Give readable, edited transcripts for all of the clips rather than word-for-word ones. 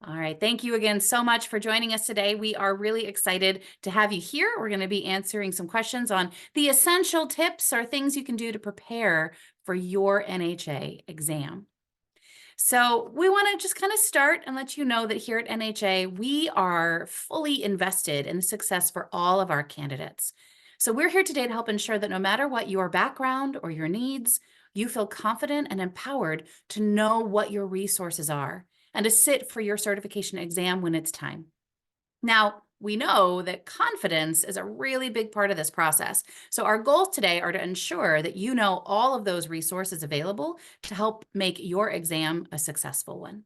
All right. Thank you again so much for joining us today. We are really excited to have you here. We're going to be answering some questions on the essential tips or things you can do to prepare for your NHA exam. So we want to just kind of start and let you know that here at NHA, we are fully invested in the success for all of our candidates. So we're here today to help ensure that no matter what your background or your needs, you feel confident and empowered to know what your resources are and to sit for your certification exam when it's time. Now, we know that confidence is a really big part of this process. So our goals today are to ensure that you know all of those resources available to help make your exam a successful one.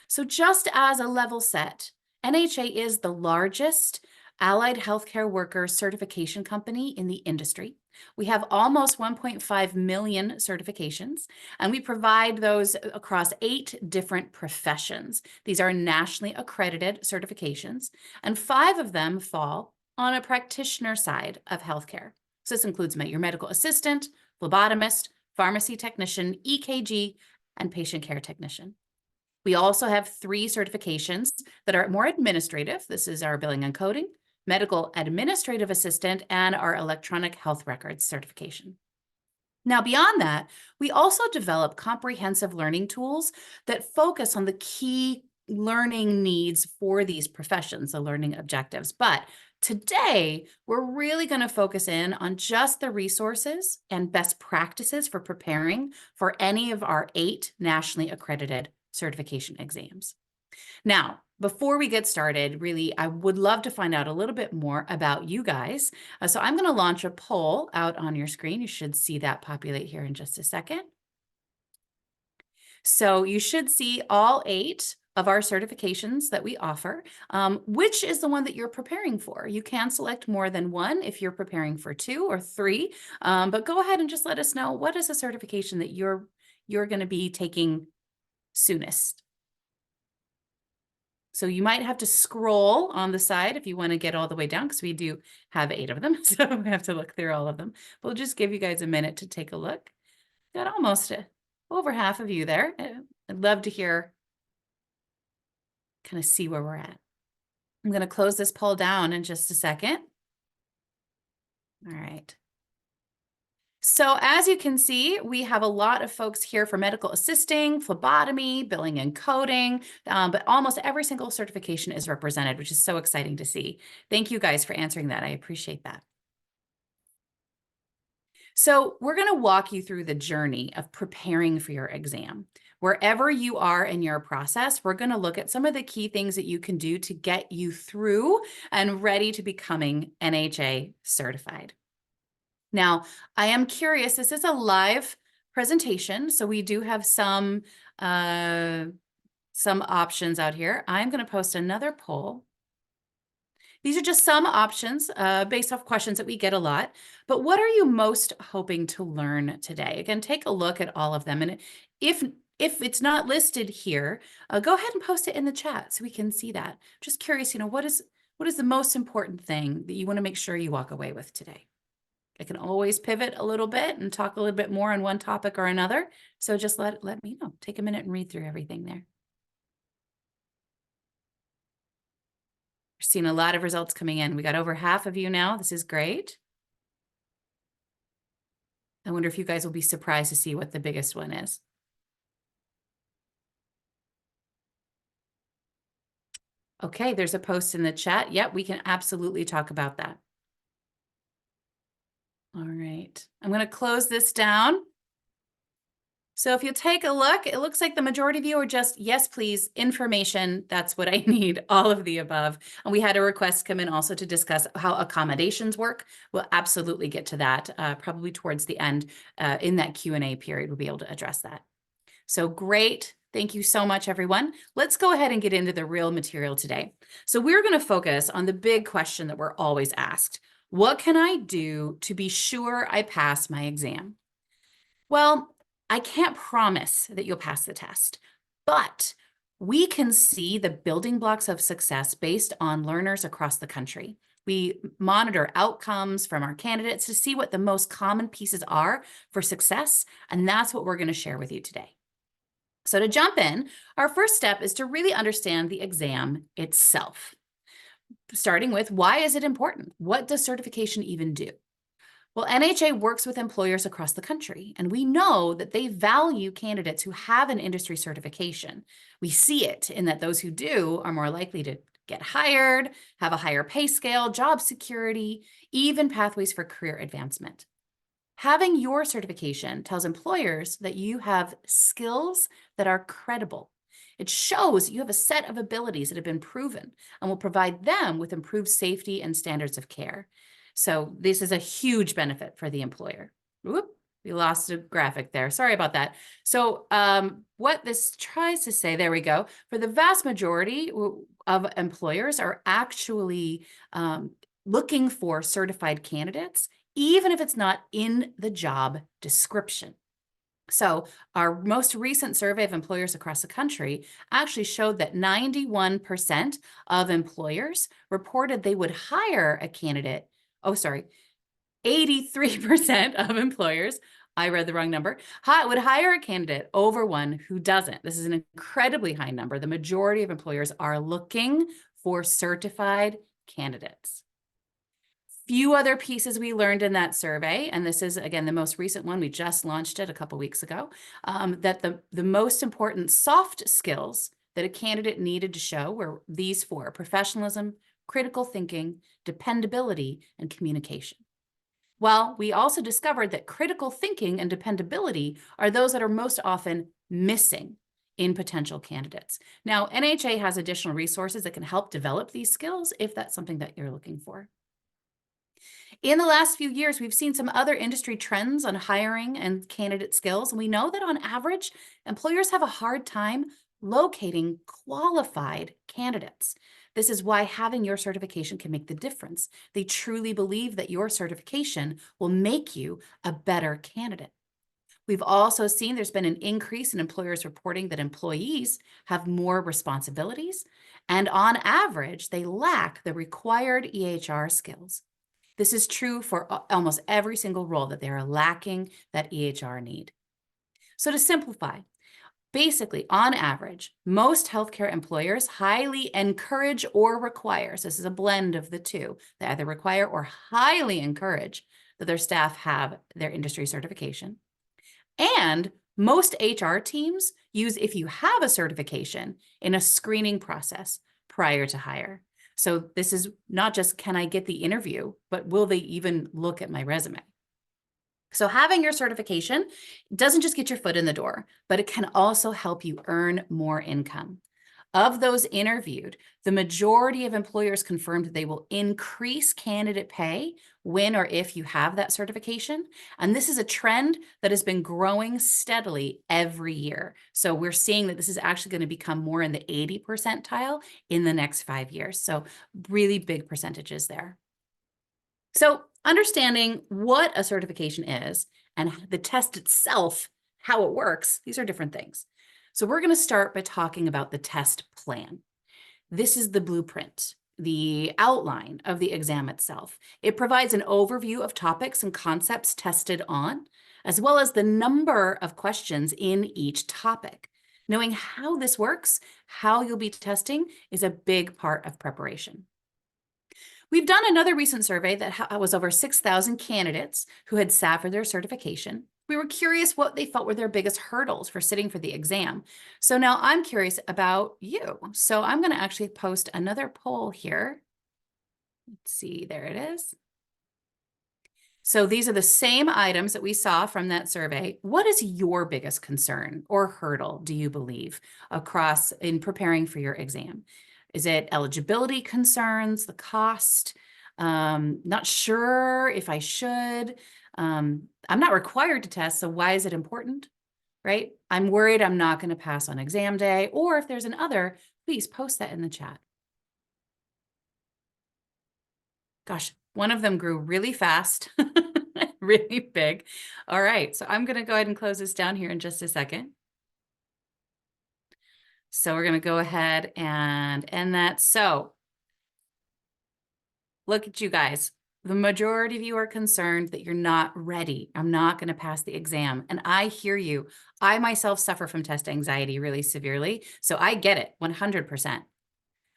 So just as a level set, NHA is the largest allied healthcare worker certification company in the industry. We have almost 1.5 million certifications, and we provide those across 8 different professions. These are nationally accredited certifications, and 5 of them fall on a practitioner side of healthcare. So this includes your medical assistant, phlebotomist, pharmacy technician, EKG, and patient care technician. We also have 3 certifications that are more administrative. This is our billing and coding, medical administrative assistant, and our electronic health records certification. Now, beyond that, we also develop comprehensive learning tools that focus on the key learning needs for these professions, the learning objectives. But today, we're really going to focus in on just the resources and best practices for preparing for any of our 8 nationally accredited certification exams. Now, before we get started, really, I would love to find out a little bit more about you guys. So I'm going to launch a poll out on your screen. You should see that populate here in just a second. So you should see all 8 of our certifications that we offer. Which is the one that you're preparing for? You can select more than one if you're preparing for 2 or 3, but go ahead and just let us know what is the certification that you're going to be taking soonest. So you might have to scroll on the side if you want to get all the way down, because we do have 8 of them. So we have to look through all of them. We'll just give you guys a minute to take a look. Got almost over half of you there. I'd love to hear, kind of see where we're at. I'm going to close this poll down in just a second. All right. So as you can see, we have a lot of folks here for medical assisting, phlebotomy, billing and coding, but almost every single certification is represented, which is so exciting to see. Thank you guys for answering that. I appreciate that. So we're going to walk you through the journey of preparing for your exam. Wherever you are in your process, we're going to look at some of the key things that you can do to get you through and ready to becoming NHA certified. Now, I am curious, this is a live presentation, so we do have some options out here. I'm going to post another poll. These are just some options based off questions that we get a lot, but what are you most hoping to learn today? Again, take a look at all of them, and if it's not listed here, go ahead and post it in the chat so we can see that. Just curious, what is the most important thing that you want to make sure you walk away with today? I can always pivot a little bit and talk a little bit more on one topic or another. So just let me know. Take a minute and read through everything there. We're seeing a lot of results coming in. We got over half of you now. This is great. I wonder if you guys will be surprised to see what the biggest one is. Okay, there's a post in the chat. Yep, we can absolutely talk about that. All right, I'm going to close this down. So if you take a look, it looks like the majority of you are just, yes, please, information. That's what I need, all of the above. And we had a request come in also to discuss how accommodations work. We'll absolutely get to that probably towards the end in that Q&A period. We'll be able to address that. So great. Thank you so much, everyone. Let's go ahead and get into the real material today. So we're going to focus on the big question that we're always asked. What can I do to be sure I pass my exam? Well, I can't promise that you'll pass the test, but we can see the building blocks of success based on learners across the country. We monitor outcomes from our candidates to see what the most common pieces are for success, and that's what we're going to share with you today. So to jump in, our first step is to really understand the exam itself, starting with why is it important? What does certification even do? Well, NHA works with employers across the country, and we know that they value candidates who have an industry certification. We see it in that those who do are more likely to get hired, have a higher pay scale, job security, even pathways for career advancement. Having your certification tells employers that you have skills that are credible. It shows you have a set of abilities that have been proven and will provide them with improved safety and standards of care. So this is a huge benefit for the employer. Whoop, we lost a graphic there. Sorry about that. So what this tries to say, there we go, for the vast majority of employers are actually looking for certified candidates, even if it's not in the job description. So our most recent survey of employers across the country actually showed that 91% of employers reported they would hire a candidate. Oh, sorry, 83% of employers, I read the wrong number, would hire a candidate over one who doesn't. This is an incredibly high number. The majority of employers are looking for certified candidates. Few other pieces we learned in that survey, and this is, again, the most recent one. We just launched it a couple weeks ago, that the most important soft skills that a candidate needed to show were these four: professionalism, critical thinking, dependability, and communication. Well, we also discovered that critical thinking and dependability are those that are most often missing in potential candidates. Now, NHA has additional resources that can help develop these skills if that's something that you're looking for. In the last few years, we've seen some other industry trends on hiring and candidate skills. And we know that on average, employers have a hard time locating qualified candidates. This is why having your certification can make the difference. They truly believe that your certification will make you a better candidate. We've also seen there's been an increase in employers reporting that employees have more responsibilities, and on average, they lack the required EHR skills. This is true for almost every single role, that they are lacking that EHR need. So to simplify, basically, on average, most healthcare employers highly encourage or require, so this is a blend of the two, they either require or highly encourage that their staff have their industry certification. And most HR teams use if you have a certification in a screening process prior to hire. So this is not just, can I get the interview, but will they even look at my resume? So having your certification doesn't just get your foot in the door, but it can also help you earn more income. Of those interviewed, the majority of employers confirmed they will increase candidate pay when or if you have that certification. And this is a trend that has been growing steadily every year. So we're seeing that this is actually going to become more in the 80 percentile in the next 5 years. So really big percentages there. So understanding what a certification is and the test itself, how it works, these are different things. So we're going to start by talking about the test plan. This is the blueprint, the outline of the exam itself. It provides an overview of topics and concepts tested on, as well as the number of questions in each topic. Knowing how this works, how you'll be testing, is a big part of preparation. We've done another recent survey that was over 6,000 candidates who had sat for their certification. We were curious what they felt were their biggest hurdles for sitting for the exam. So now I'm curious about you. So I'm going to actually post another poll here. Let's see, there it is. So these are the same items that we saw from that survey. What is your biggest concern or hurdle, do you believe, across in preparing for your exam? Is it eligibility concerns, the cost? Not sure if I should. I'm not required to test, so why is it important, right? I'm worried I'm not going to pass on exam day, or if there's an other, please post that in the chat. Gosh, one of them grew really fast, really big. All right, so I'm going to go ahead and close this down here in just a second. So we're going to go ahead and end that. So look at you guys. The majority of you are concerned that you're not ready. I'm not going to pass the exam. And I hear you. I myself suffer from test anxiety really severely. So I get it 100%.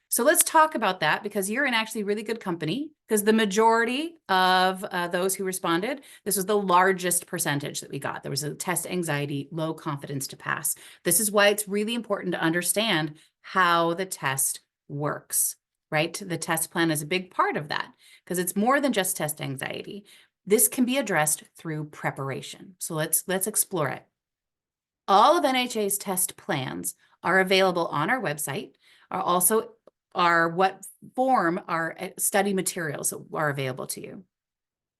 So let's talk about that because you're in actually really good company because the majority of those who responded, this was the largest percentage that we got. There was a test anxiety, low confidence to pass. This is why it's really important to understand how the test works, right? The test plan is a big part of that because it's more than just test anxiety. This can be addressed through preparation. So let's explore it. All of NHA's test plans are available on our website, are what form our study materials are available to you.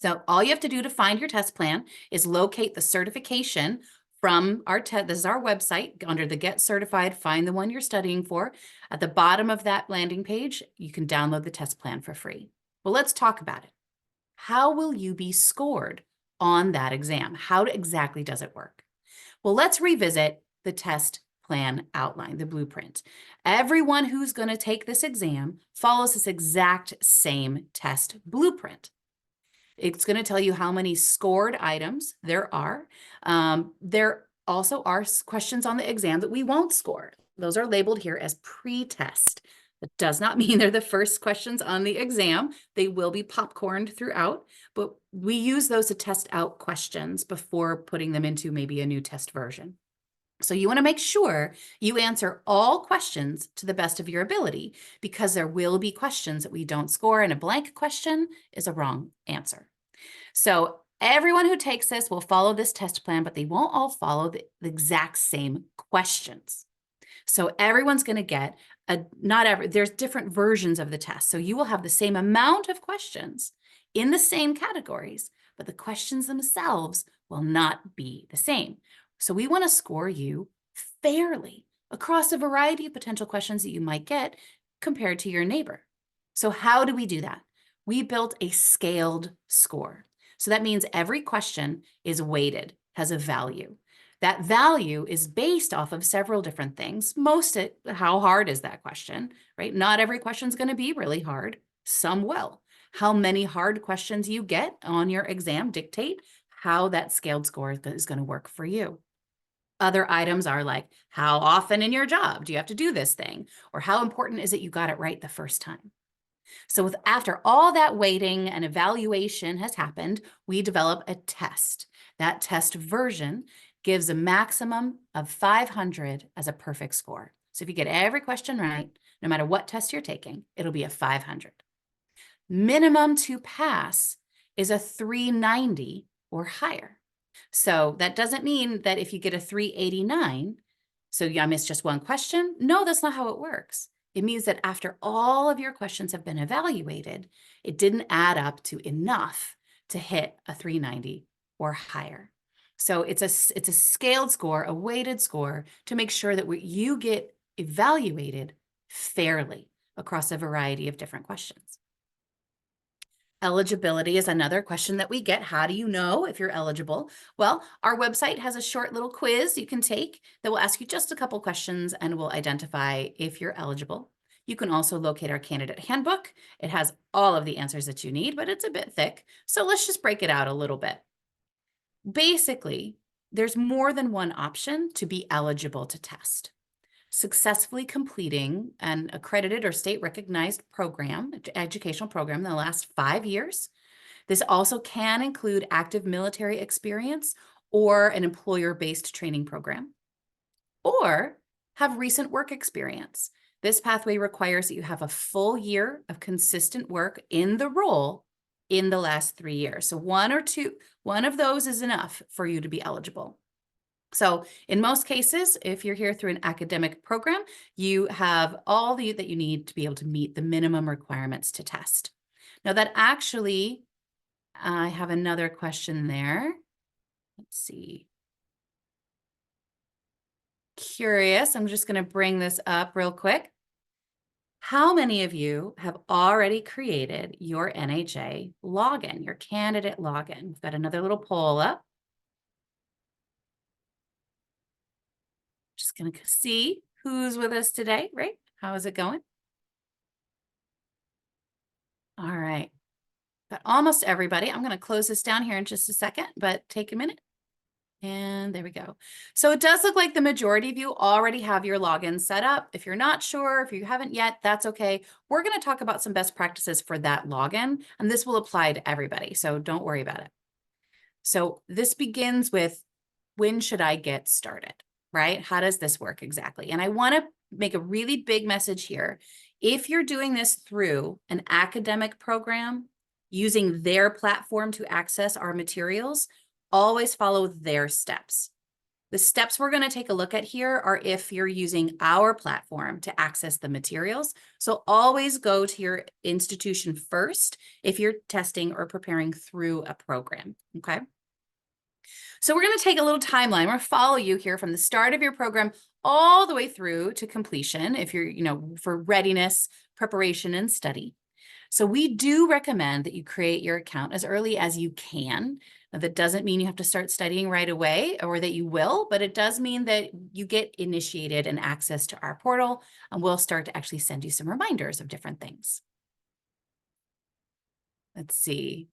So all you have to do to find your test plan is locate the certification from our test. This is our website under the Get Certified, find the one you're studying for. At the bottom of that landing page, you can download the test plan for free. Well, let's talk about it. How will you be scored on that exam? How exactly does it work? Well, let's revisit the test plan outline, the blueprint. Everyone who's going to take this exam follows this exact same test blueprint. It's going to tell you how many scored items there are. There also are questions on the exam that we won't score. Those are labeled here as pre-test. That does not mean they're the first questions on the exam. They will be popcorned throughout, but we use those to test out questions before putting them into maybe a new test version. So you want to make sure you answer all questions to the best of your ability because there will be questions that we don't score and a blank question is a wrong answer. So everyone who takes this will follow this test plan, but they won't all follow the exact same questions. So everyone's going to get there's different versions of the test. So you will have the same amount of questions in the same categories, but the questions themselves will not be the same. So we want to score you fairly across a variety of potential questions that you might get compared to your neighbor. So how do we do that? We built a scaled score. So that means every question is weighted, has a value. That value is based off of several different things. How hard is that question, right? Not every question is going to be really hard. Some will. How many hard questions you get on your exam dictate how that scaled score is going to work for you. Other items are like, how often in your job do you have to do this thing? Or how important is it you got it right the first time? So after all that weighting and evaluation has happened, we develop a test. That test version gives a maximum of 500 as a perfect score. So if you get every question right, no matter what test you're taking, it'll be a 500. Minimum to pass is a 390 or higher. So that doesn't mean that if you get a 389, so I missed just one question. No, that's not how it works. It means that after all of your questions have been evaluated, it didn't add up to enough to hit a 390 or higher. So it's a scaled score, a weighted score to make sure that you get evaluated fairly across a variety of different questions. Eligibility is another question that we get. How do you know if you're eligible? Well, our website has a short little quiz you can take that will ask you just a couple questions and will identify if you're eligible. You can also locate our candidate handbook. It has all of the answers that you need, but it's a bit thick. So let's just break it out a little bit. Basically, there's more than one option to be eligible to test. Successfully completing an accredited or state recognized educational program in the last 5 years. This also can include active military experience or an employer-based training program, or have recent work experience. This pathway requires that you have a full year of consistent work in the role in the last 3 years. So one of those is enough for you to be eligible. So in most cases, if you're here through an academic program, you have all that you need to be able to meet the minimum requirements to test. Now that actually, I have another question there. Let's see. Curious, I'm just going to bring this up real quick. How many of you have already created your NHA login, your candidate login? We've got another little poll up. Just going to see who's with us today, right? How is it going? All right. but almost everybody. I'm going to close this down here in just a second, but take a minute. And there we go. So it does look like the majority of you already have your login set up. If you're not sure, if you haven't yet, that's okay. We're going to talk about some best practices for that login, and this will apply to everybody. So don't worry about it. So this begins with, when should I get started, right? How does this work exactly? And I want to make a really big message here. If you're doing this through an academic program, using their platform to access our materials, always follow their steps. The steps we're going to take a look at here are if you're using our platform to access the materials. So always go to your institution first if you're testing or preparing through a program, okay? So we're going to take a little timeline. We're going to follow you here from the start of your program all the way through to completion if you're, for readiness, preparation, and study. So we do recommend that you create your account as early as you can. Now, that doesn't mean you have to start studying right away or that you will, but it does mean that you get initiated and access to our portal, and we'll start to actually send you some reminders of different things. Let's see.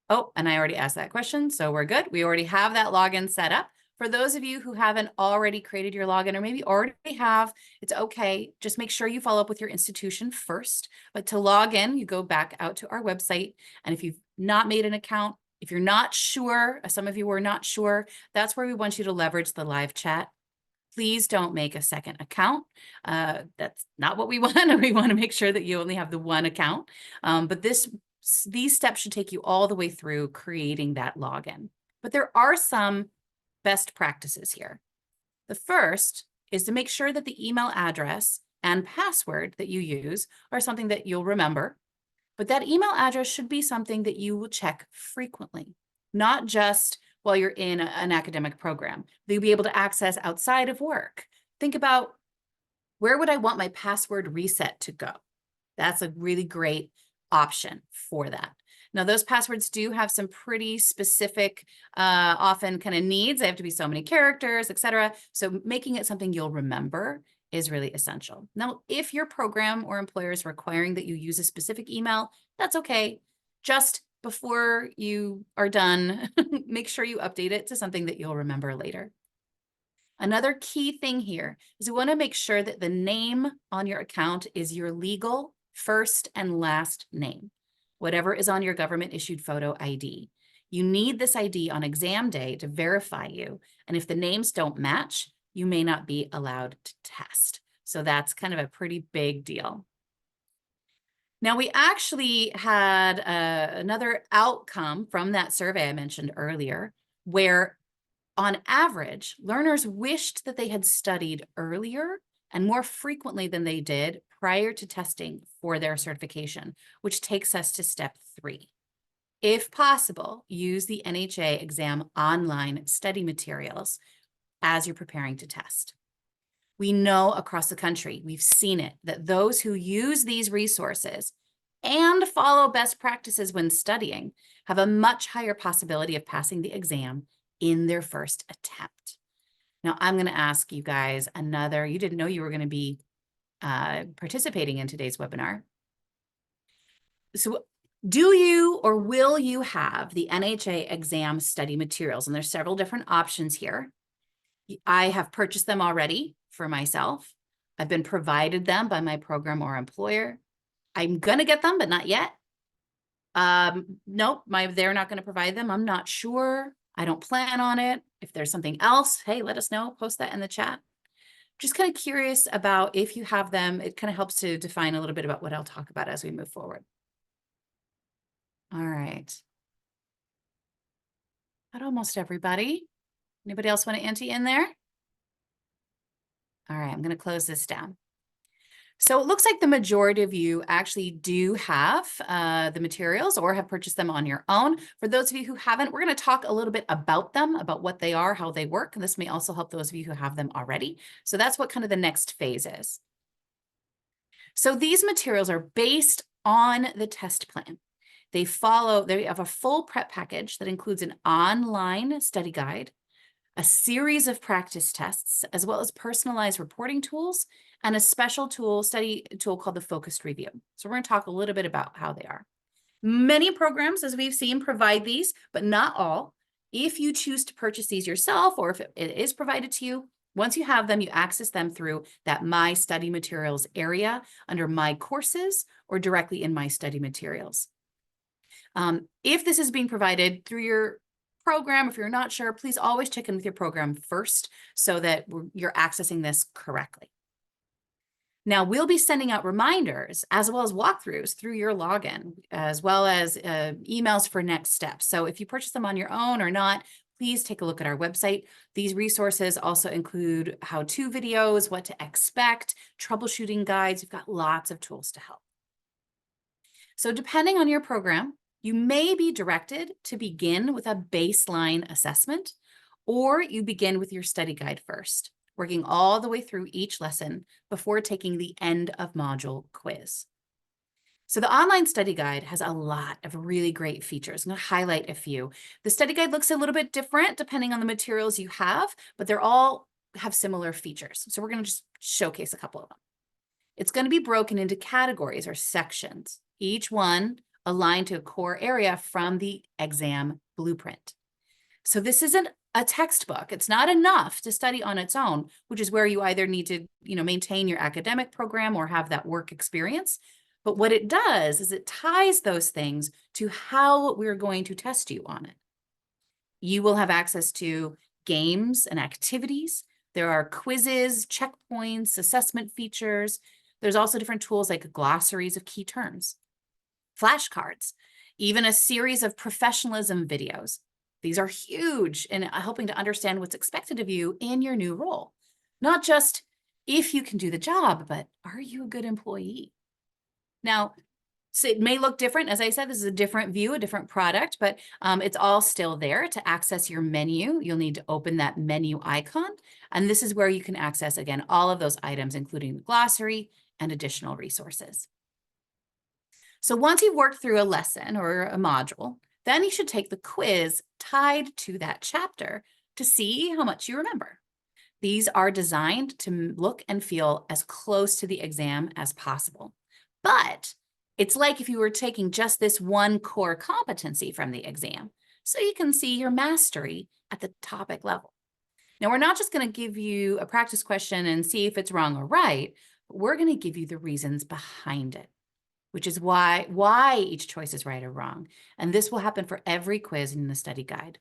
Oh, and I already asked that question, so we're good. We already have that login set up. For those of you who haven't already created your login, or maybe already have, it's okay. Just make sure you follow up with your institution first. But to log in, you go back out to our website. And if you've not made an account, if you're not sure, some of you are not sure, that's where we want you to leverage the live chat. Please don't make a second account. That's not what we want. We want to make sure that you only have the one account. But these steps should take you all the way through creating that login. But there are some best practices here. The first is to make sure that the email address and password that you use are something that you'll remember. But that email address should be something that you will check frequently, not just while you're in an academic program. They'll be able to access outside of work. Think about, where would I want my password reset to go? That's a really great option for that. Now, those passwords do have some pretty specific, often kind of needs. They have to be so many characters, etc. So making it something you'll remember is really essential. Now, if your program or employer is requiring that you use a specific email, that's okay. Just before you are done, make sure you update it to something that you'll remember later. Another key thing here is we want to make sure that the name on your account is your legal first and last name, whatever is on your government issued photo ID. You need this ID on exam day to verify you. And if the names don't match, you may not be allowed to test. So that's kind of a pretty big deal. Now, we actually had another outcome from that survey I mentioned earlier, where on average, learners wished that they had studied earlier and more frequently than they did prior to testing for their certification, which takes us to step 3. If possible, use the NHA exam online study materials as you're preparing to test. We know across the country, we've seen it, that those who use these resources and follow best practices when studying have a much higher possibility of passing the exam in their first attempt. Now, I'm going to ask you guys you didn't know you were going to be participating in today's webinar. So do you or will you have the NHA exam study materials? And there's several different options here. I have purchased them already for myself. I've been provided them by my program or employer. I'm going to get them, but not yet. Nope, they're not going to provide them. I'm not sure. I don't plan on it. If there's something else, hey, let us know. Post that in the chat. Just kind of curious about if you have them. It kind of helps to define a little bit about what I'll talk about as we move forward. All right. Not almost everybody. Anybody else want to ante in there? All right, I'm going to close this down. So it looks like the majority of you actually do have the materials or have purchased them on your own. For those of you who haven't, we're going to talk a little bit about them, about what they are, how they work. And this may also help those of you who have them already. So that's what kind of the next phase is. So these materials are based on the test plan. They have a full prep package that includes an online study guide, a series of practice tests, as well as personalized reporting tools, and a special study tool called the Focused Review. So we're going to talk a little bit about how they are. Many programs, as we've seen, provide these, but not all. If you choose to purchase these yourself, or if it is provided to you, once you have them, you access them through that My Study Materials area under My Courses or directly in My Study Materials. If this is being provided through your program, if you're not sure, please always check in with your program first so that you're accessing this correctly. Now, we'll be sending out reminders as well as walkthroughs through your login, as well as emails for next steps. So if you purchase them on your own or not, please take a look at our website. These resources also include how-to videos, what to expect, troubleshooting guides. You've got lots of tools to help. So depending on your program, you may be directed to begin with a baseline assessment, or you begin with your study guide first, working all the way through each lesson before taking the end of module quiz. So the online study guide has a lot of really great features. I'm going to highlight a few. The study guide looks a little bit different depending on the materials you have, but they're all have similar features. So we're going to just showcase a couple of them. It's going to be broken into categories or sections, each one aligned to a core area from the exam blueprint. So this isn't a textbook. It's not enough to study on its own, which is where you either need to, maintain your academic program or have that work experience. But what it does is it ties those things to how we're going to test you on it. You will have access to games and activities. There are quizzes, checkpoints, assessment features. There's also different tools like glossaries of key terms, flashcards, even a series of professionalism videos. These are huge in helping to understand what's expected of you in your new role. Not just if you can do the job, but are you a good employee? Now, so it may look different. As I said, this is a different view, a different product, but it's all still there. To access your menu, you'll need to open that menu icon. And this is where you can access, again, all of those items, including the glossary and additional resources. So once you've worked through a lesson or a module, then you should take the quiz tied to that chapter to see how much you remember. These are designed to look and feel as close to the exam as possible. But it's like if you were taking just this one core competency from the exam, so you can see your mastery at the topic level. Now, we're not just going to give you a practice question and see if it's wrong or right, but we're going to give you the reasons behind it, which is why each choice is right or wrong. And this will happen for every quiz in the study guide.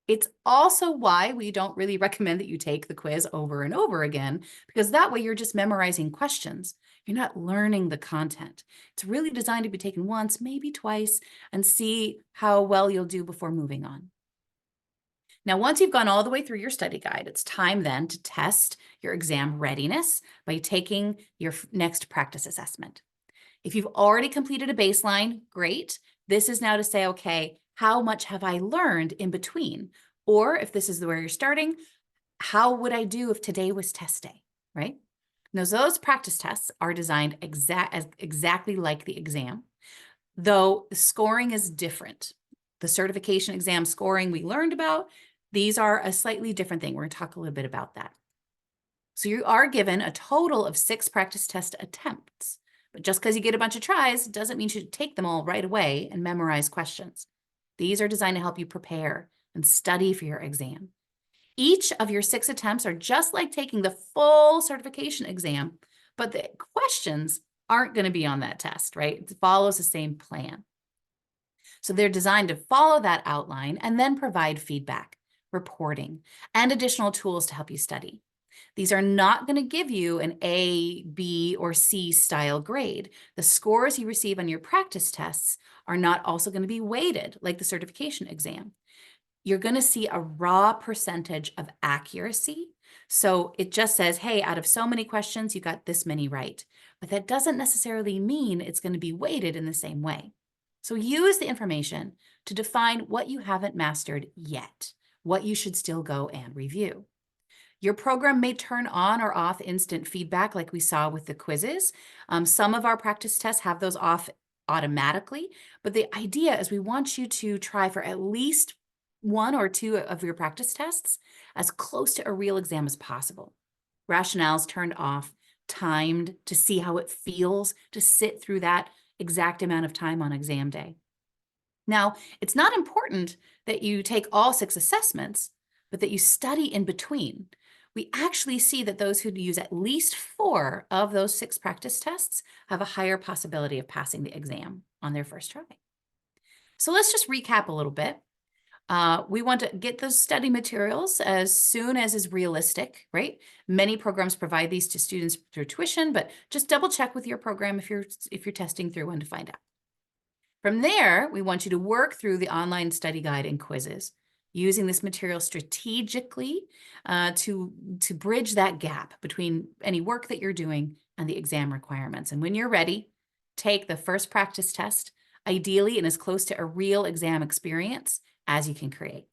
It's also why we don't really recommend that you take the quiz over and over again, because that way you're just memorizing questions. You're not learning the content. It's really designed to be taken once, maybe twice, and see how well you'll do before moving on. Now, once you've gone all the way through your study guide, it's time then to test your exam readiness by taking your next practice assessment. If you've already completed a baseline, great. This is now to say, okay, how much have I learned in between? Or if this is where you're starting, how would I do if today was test day, right? Now, those practice tests are designed exactly like the exam, though the scoring is different. The certification exam scoring we learned about, these are a slightly different thing. We're going to talk a little bit about that. So you are given a total of 6 practice test attempts. But just because you get a bunch of tries doesn't mean you should take them all right away and memorize questions. These are designed to help you prepare and study for your exam. Each of your 6 attempts are just like taking the full certification exam, but the questions aren't going to be on that test, right? It follows the same plan. So they're designed to follow that outline and then provide feedback, reporting, and additional tools to help you study. These are not going to give you an A, B, or C style grade. The scores you receive on your practice tests are not also going to be weighted like the certification exam. You're going to see a raw percentage of accuracy. So it just says, hey, out of so many questions, you got this many right. But that doesn't necessarily mean it's going to be weighted in the same way. So use the information to define what you haven't mastered yet, what you should still go and review. Your program may turn on or off instant feedback like we saw with the quizzes. Some of our practice tests have those off automatically, but the idea is we want you to try for at least 1 or 2 of your practice tests as close to a real exam as possible. Rationales turned off, timed to see how it feels to sit through that exact amount of time on exam day. Now, it's not important that you take all 6 assessments, but that you study in between. We actually see that those who use at least 4 of those 6 practice tests have a higher possibility of passing the exam on their first try. So let's just recap a little bit. We want to get those study materials as soon as is realistic, right? Many programs provide these to students through tuition, but just double check with your program if you're testing through one to find out. From there, we want you to work through the online study guide and quizzes, using this material strategically to bridge that gap between any work that you're doing and the exam requirements. And when you're ready, take the first practice test, ideally in as close to a real exam experience as you can create.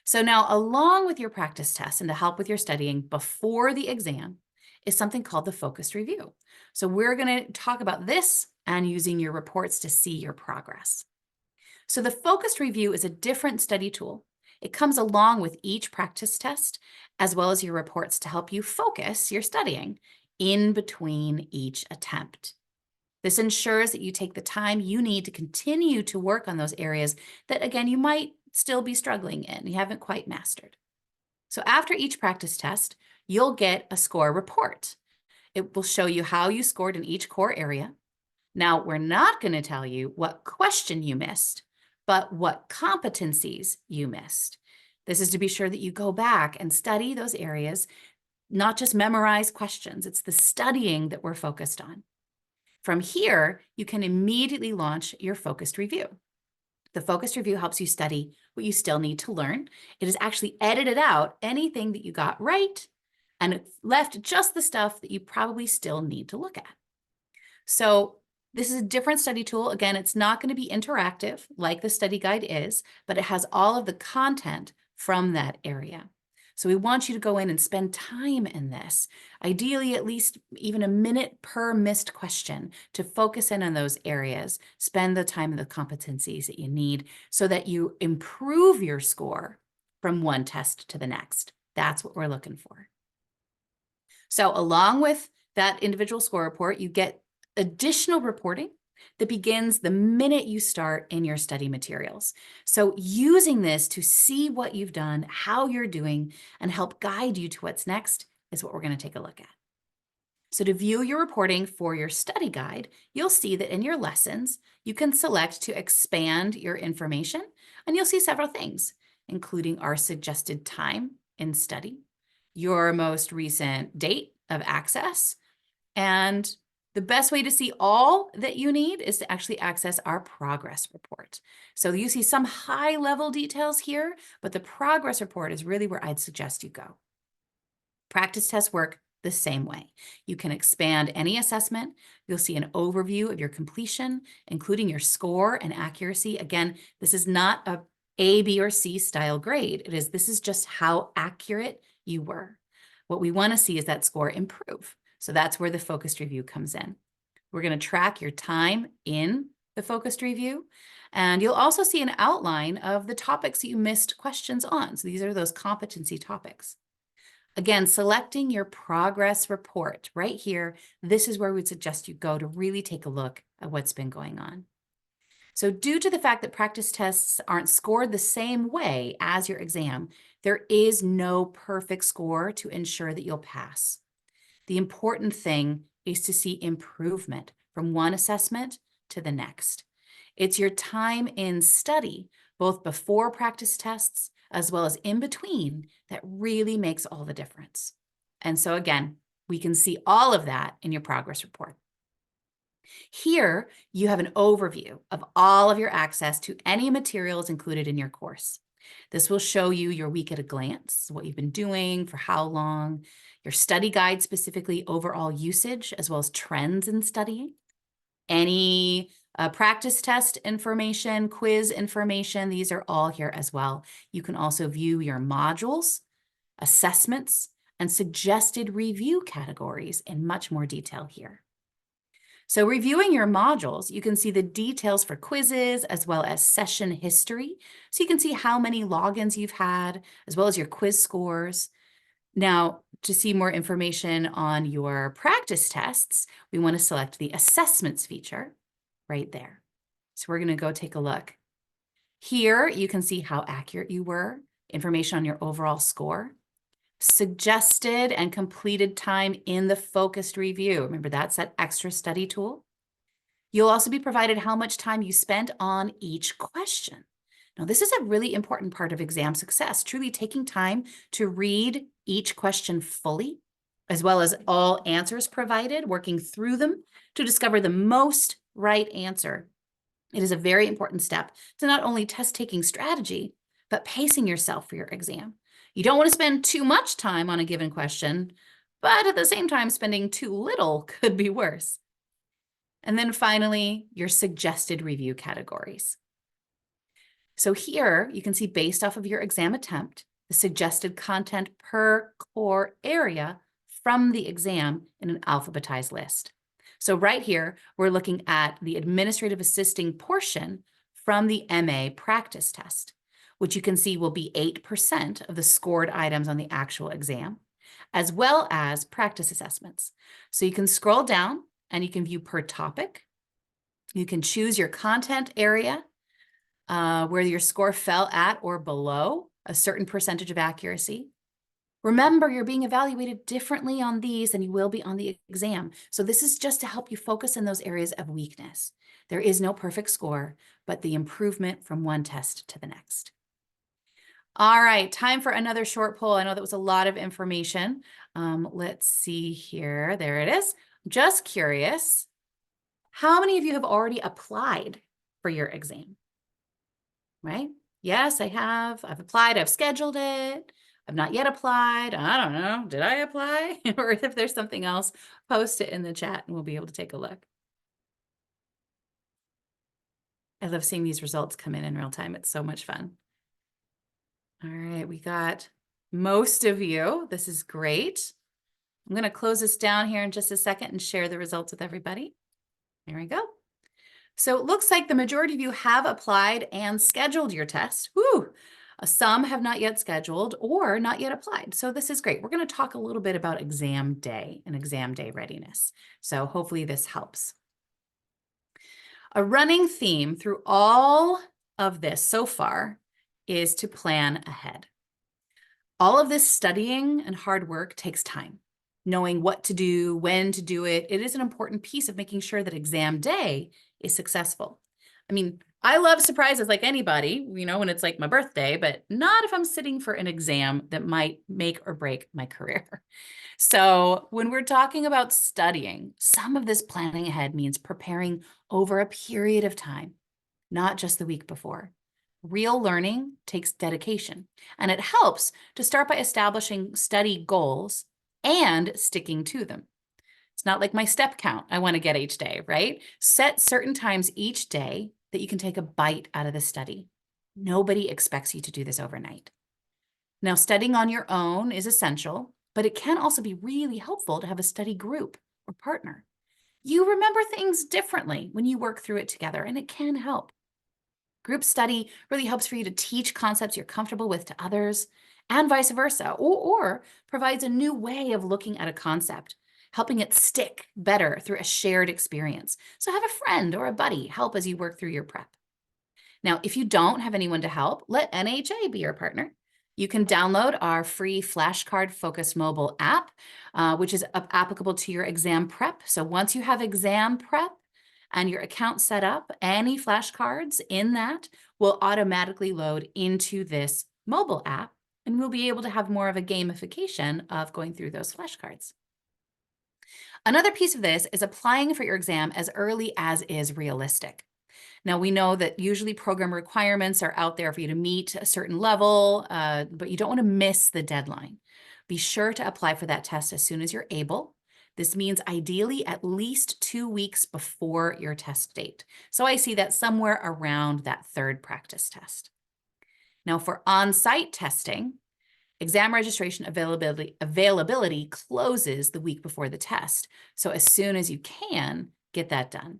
So now, along with your practice test and to help with your studying before the exam is something called the focused review. So we're going to talk about this and using your reports to see your progress. So the focused review is a different study tool. It comes along with each practice test, as well as your reports to help you focus your studying in between each attempt. This ensures that you take the time you need to continue to work on those areas that, again, you might still be struggling in, you haven't quite mastered. So after each practice test, you'll get a score report. It will show you how you scored in each core area. Now, we're not going to tell you what question you missed, but what competencies you missed. This is to be sure that you go back and study those areas, not just memorize questions. It's the studying that we're focused on. From here, you can immediately launch your focused review. The focused review helps you study what you still need to learn. It has actually edited out anything that you got right and it left just the stuff that you probably still need to look at. So this is a different study tool. Again, it's not going to be interactive like the study guide is, but it has all of the content from that area. So we want you to go in and spend time in this, ideally at least even a minute per missed question to focus in on those areas, spend the time and the competencies that you need so that you improve your score from one test to the next. That's what we're looking for. So along with that individual score report, you get additional reporting that begins the minute you start in your study materials. So using this to see what you've done, how you're doing, and help guide you to what's next is what we're going to take a look at. So to view your reporting for your study guide, you'll see that in your lessons, you can select to expand your information, and you'll see several things, including our suggested time in study, your most recent date of access, and the best way to see all that you need is to actually access our progress report. So you see some high-level details here, but the progress report is really where I'd suggest you go. Practice tests work the same way. You can expand any assessment. You'll see an overview of your completion, including your score and accuracy. Again, this is not A, B, or C style grade. This is just how accurate you were. What we want to see is that score improve. So that's where the focused review comes in. We're going to track your time in the focused review, and you'll also see an outline of the topics that you missed questions on. So these are those competency topics. Again, selecting your progress report right here, this is where we'd suggest you go to really take a look at what's been going on. So due to the fact that practice tests aren't scored the same way as your exam, there is no perfect score to ensure that you'll pass. The important thing is to see improvement from one assessment to the next. It's your time in study, both before practice tests as well as in between, that really makes all the difference. And so again, we can see all of that in your progress report. Here, you have an overview of all of your access to any materials included in your course. This will show you your week at a glance, what you've been doing, for how long, your study guide, specifically overall usage, as well as trends in studying, any practice test information, quiz information, these are all here as well. You can also view your modules, assessments, and suggested review categories in much more detail here. So reviewing your modules, you can see the details for quizzes as well as session history. So you can see how many logins you've had, as well as your quiz scores. Now, to see more information on your practice tests, we want to select the assessments feature right there. So we're going to go take a look. Here, you can see how accurate you were, information on your overall score, suggested and completed time in the focused review. Remember, that's that extra study tool. You'll also be provided how much time you spent on each question. Now, this is a really important part of exam success, truly taking time to read each question fully, as well as all answers provided, working through them to discover the most right answer. It is a very important step to not only test-taking strategy, but pacing yourself for your exam. You don't want to spend too much time on a given question, but at the same time, spending too little could be worse. And then finally, your suggested review categories. So here you can see, based off of your exam attempt, the suggested content per core area from the exam in an alphabetized list. So right here, we're looking at the administrative assisting portion from the MA practice test, which you can see will be 8% of the scored items on the actual exam, as well as practice assessments. So you can scroll down and you can view per topic. You can choose your content area, where your score fell at or below a certain percentage of accuracy. Remember, you're being evaluated differently on these than you will be on the exam. So this is just to help you focus in those areas of weakness. There is no perfect score, but the improvement from one test to the next. All right, time for another short poll. I know that was a lot of information. Let's see here. There it is. Just curious, how many of you have already applied for your exam? Right? Yes, I have. I've applied. I've scheduled it. I've not yet applied. I don't know. Did I apply? Or if there's something else, post it in the chat and we'll be able to take a look. I love seeing these results come in real time. It's so much fun. All right, we got most of you. This is great. I'm going to close this down here in just a second and share the results with everybody. There we go. So it looks like the majority of you have applied and scheduled your test. Woo! Some have not yet scheduled or not yet applied. So this is great. We're going to talk a little bit about exam day and exam day readiness. So hopefully this helps. A running theme through all of this so far is to plan ahead. All of this studying and hard work takes time. Knowing what to do, when to do it, it is an important piece of making sure that exam day is successful. I mean, I love surprises like anybody, when it's like my birthday, but not if I'm sitting for an exam that might make or break my career. So when we're talking about studying, some of this planning ahead means preparing over a period of time, not just the week before. Real learning takes dedication, and it helps to start by establishing study goals and sticking to them. It's not like my step count I want to get each day, right? Set certain times each day that you can take a bite out of the study. Nobody expects you to do this overnight. Now, studying on your own is essential, but it can also be really helpful to have a study group or partner. You remember things differently when you work through it together, and it can help. Group study really helps for you to teach concepts you're comfortable with to others, and vice versa, or provides a new way of looking at a concept, helping it stick better through a shared experience. So have a friend or a buddy help as you work through your prep. Now, if you don't have anyone to help, let NHA be your partner. You can download our free flashcard focused mobile app, which is applicable to your exam prep. So once you have exam prep and your account set up, any flashcards in that will automatically load into this mobile app, and we'll be able to have more of a gamification of going through those flashcards. Another piece of this is applying for your exam as early as is realistic. Now, we know that usually program requirements are out there for you to meet a certain level, but you don't want to miss the deadline. Be sure to apply for that test as soon as you're able. This means ideally at least 2 weeks before your test date. So I see that somewhere around that third practice test. Now, for on-site testing, exam registration availability closes the week before the test. So as soon as you can, get that done.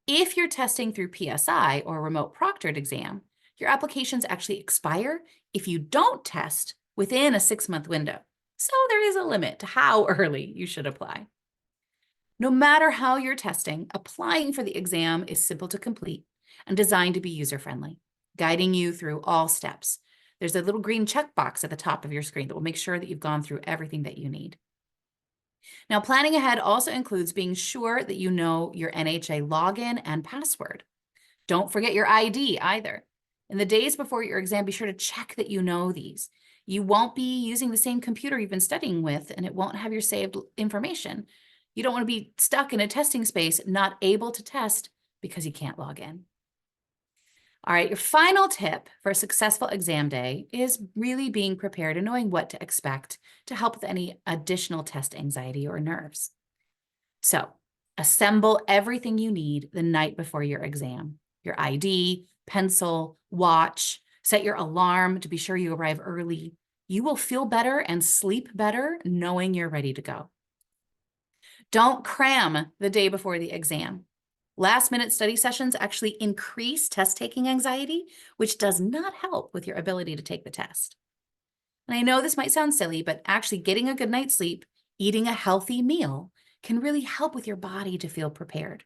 If you're testing through PSI or remote proctored exam, your applications actually expire if you don't test within a 6-month window. So there is a limit to how early you should apply. No matter how you're testing, applying for the exam is simple to complete and designed to be user-friendly, guiding you through all steps. There's a little green checkbox at the top of your screen that will make sure that you've gone through everything that you need. Now, planning ahead also includes being sure that you know your NHA login and password. Don't forget your ID either. In the days before your exam, be sure to check that you know these. You won't be using the same computer you've been studying with, and it won't have your saved information. You don't want to be stuck in a testing space, not able to test because you can't log in. All right, your final tip for a successful exam day is really being prepared and knowing what to expect to help with any additional test anxiety or nerves. So, assemble everything you need the night before your exam. Your ID, pencil, watch, set your alarm to be sure you arrive early. You will feel better and sleep better knowing you're ready to go. Don't cram the day before the exam. Last-minute study sessions actually increase test-taking anxiety, which does not help with your ability to take the test. And I know this might sound silly, but actually getting a good night's sleep, eating a healthy meal, can really help with your body to feel prepared.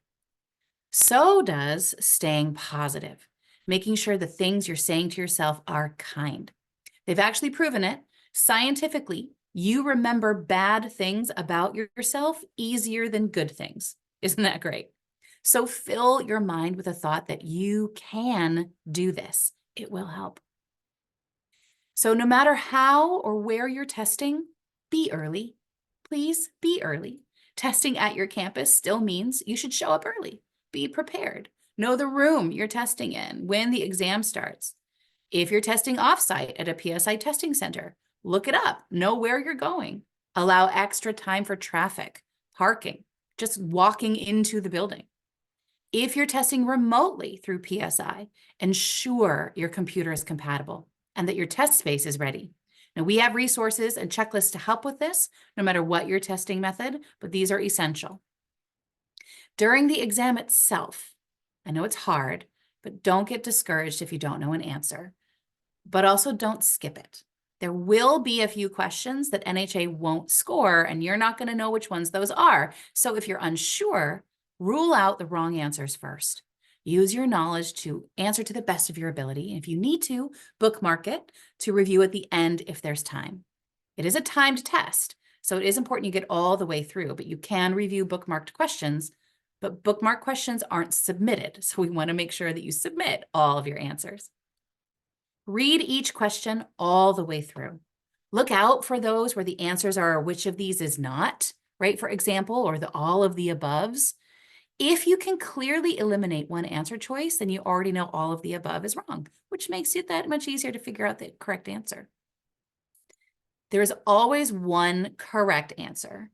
So does staying positive, making sure the things you're saying to yourself are kind. They've actually proven it scientifically. You remember bad things about yourself easier than good things. Isn't that great? So fill your mind with a thought that you can do this. It will help. So no matter how or where you're testing, be early. Please be early. Testing at your campus still means you should show up early. Be prepared. Know the room you're testing in when the exam starts. If you're testing offsite at a PSI testing center, look it up. Know where you're going. Allow extra time for traffic, parking, just walking into the building. If you're testing remotely through PSI, ensure your computer is compatible and that your test space is ready. Now, we have resources and checklists to help with this, no matter what your testing method, but these are essential. During the exam itself, I know it's hard, but don't get discouraged if you don't know an answer, but also don't skip it. There will be a few questions that NHA won't score, and you're not going to know which ones those are. So if you're unsure, rule out the wrong answers first. Use your knowledge to answer to the best of your ability. And if you need to, bookmark it to review at the end if there's time. It is a timed test, so it is important you get all the way through, but you can review bookmarked questions, but bookmark questions aren't submitted. So we want to make sure that you submit all of your answers. Read each question all the way through. Look out for those where the answers are which of these is not, right? For example, or the all of the aboves. If you can clearly eliminate one answer choice, then you already know all of the above is wrong, which makes it that much easier to figure out the correct answer. There is always one correct answer,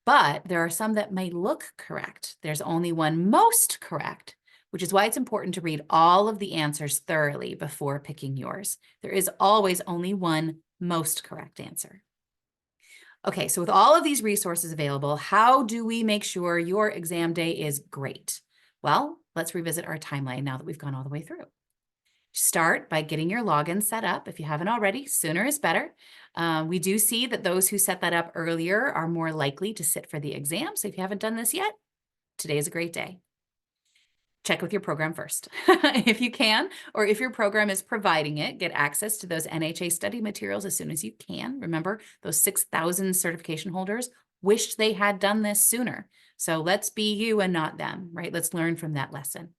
but there are some that may look correct. There's only one most correct, which is why it's important to read all of the answers thoroughly before picking yours. There is always only one most correct answer. Okay, so with all of these resources available, how do we make sure your exam day is great? Well, let's revisit our timeline now that we've gone all the way through. Start by getting your login set up. If you haven't already, sooner is better. We do see that those who set that up earlier are more likely to sit for the exam. So if you haven't done this yet, today is a great day. Check with your program first, if you can, or if your program is providing it, get access to those NHA study materials as soon as you can. Remember, those 6,000 certification holders wished they had done this sooner. So let's be you and not them, right? Let's learn from that lesson.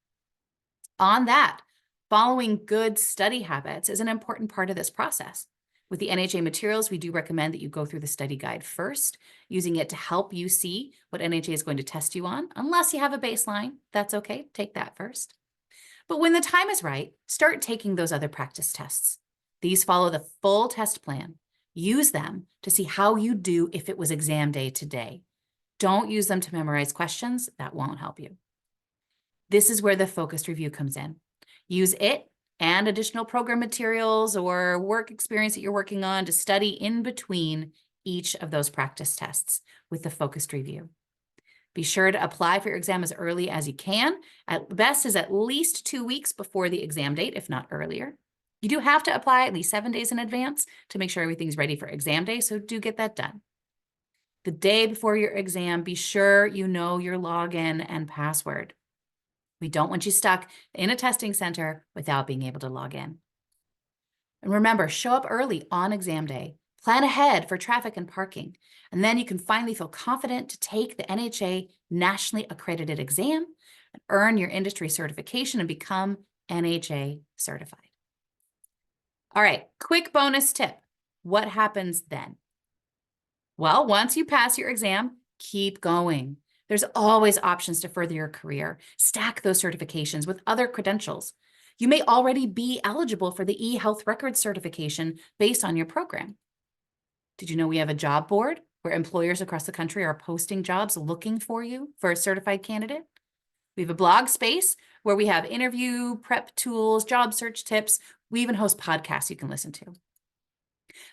On that, following good study habits is an important part of this process. With the NHA materials, we do recommend that you go through the study guide first, using it to help you see what NHA is going to test you on. Unless you have a baseline, that's okay, take that first. But when the time is right, start taking those other practice tests. These follow the full test plan. Use them to see how you do if it was exam day today. Don't use them to memorize questions, that won't help you. This is where the focused review comes in. Use it and additional program materials or work experience that you're working on to study in between each of those practice tests with the focused review. Be sure to apply for your exam as early as you can. At best is at least 2 weeks before the exam date, if not earlier. You do have to apply at least 7 days in advance to make sure everything's ready for exam day, so do get that done. The day before your exam, be sure you know your login and password. We don't want you stuck in a testing center without being able to log in. And remember, show up early on exam day. Plan ahead for traffic and parking, and then you can finally feel confident to take the NHA nationally accredited exam and earn your industry certification and become NHA certified. All right, quick bonus tip. What happens then? Well, once you pass your exam, keep going. There's always options to further your career. Stack those certifications with other credentials. You may already be eligible for the eHealth Records certification based on your program. Did you know we have a job board where employers across the country are posting jobs looking for you for a certified candidate? We have a blog space where we have interview prep tools, job search tips. We even host podcasts you can listen to.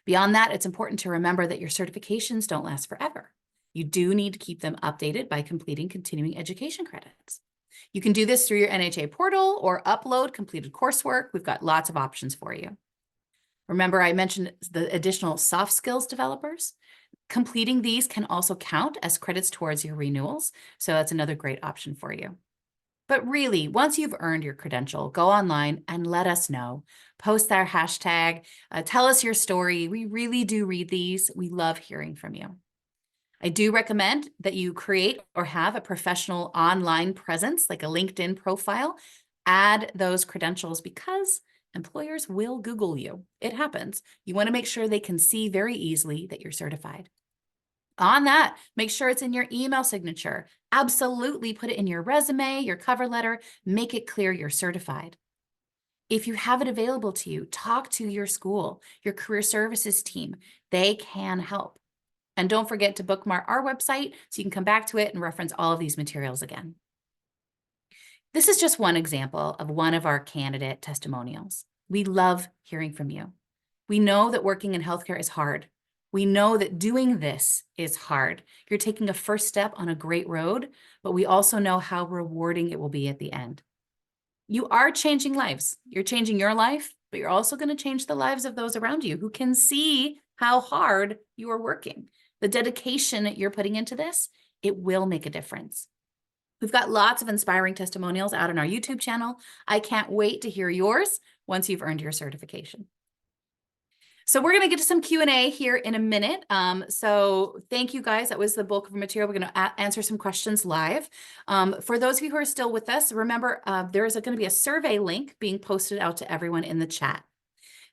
Beyond that, it's important to remember that your certifications don't last forever. You do need to keep them updated by completing continuing education credits. You can do this through your NHA portal or upload completed coursework. We've got lots of options for you. Remember, I mentioned the additional soft skills developers. Completing these can also count as credits towards your renewals, so that's another great option for you. But really, once you've earned your credential, go online and let us know. Post our hashtag, tell us your story. We really do read these. We love hearing from you. I do recommend that you create or have a professional online presence, like a LinkedIn profile. Add those credentials because employers will Google you. It happens. You want to make sure they can see very easily that you're certified. On that, make sure it's in your email signature. Absolutely put it in your resume, your cover letter, make it clear you're certified. If you have it available to you, talk to your school, your career services team. They can help. And don't forget to bookmark our website so you can come back to it and reference all of these materials again. This is just one example of one of our candidate testimonials. We love hearing from you. We know that working in healthcare is hard. We know that doing this is hard. You're taking a first step on a great road, but we also know how rewarding it will be at the end. You are changing lives. You're changing your life, but you're also going to change the lives of those around you who can see how hard you are working. The dedication that you're putting into this, it will make a difference. We've got lots of inspiring testimonials out on our YouTube channel. I can't wait to hear yours once you've earned your certification. So we're going to get to some Q&A here in a minute. So thank you guys. That was the bulk of the material. We're going to answer some questions live. For those of you who are still with us, remember there is going to be a survey link being posted out to everyone in the chat.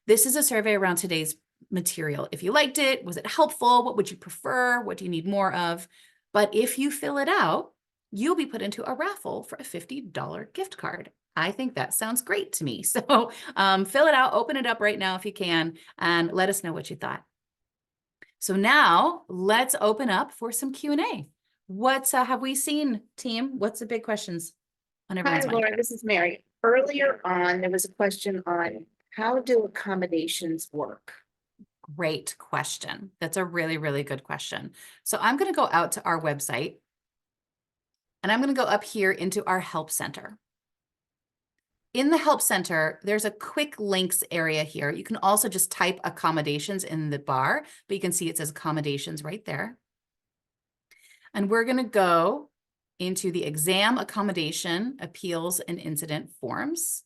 This is a survey around today's material. If you liked it, was it helpful? What would you prefer? What do you need more of? But if you fill it out, you'll be put into a raffle for a $50 gift card. I think that sounds great to me. So fill it out, open it up right now if you can, and let us know what you thought. So now let's open up for some Q&A. What have we seen, team? What's the big questions on everyone's Hi, mind? Laura, this is Mary. Earlier on, there was a question on how do accommodations work? Great question. That's a really, really good question. So I'm going to go out to our website, and I'm going to go up here into our Help Center. In the Help Center, there's a quick links area here. You can also just type accommodations in the bar, but you can see it says accommodations right there. And we're going to go into the exam accommodation appeals and incident forms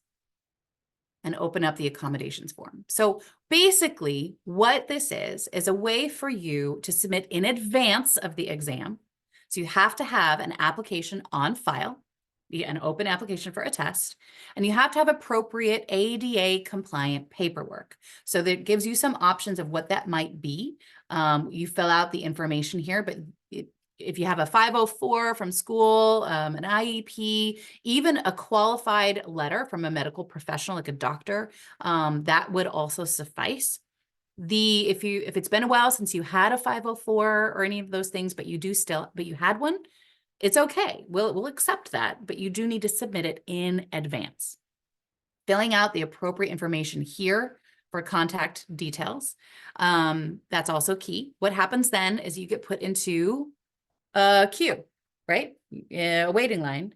and open up the accommodations form. So basically what this is a way for you to submit in advance of the exam. So you have to have an application on file, an open application for a test, and you have to have appropriate ADA compliant paperwork. So that gives you some options of what that might be. You fill out the information here, but if you have a 504 from school, an IEP, even a qualified letter from a medical professional like a doctor, that would also suffice. If it's been a while since you had a 504 or any of those things, but you had one, it's okay. We'll accept that, but you do need to submit it in advance. Filling out the appropriate information here for contact details. That's also key. What happens then is you get put into a queue. right? A waiting line.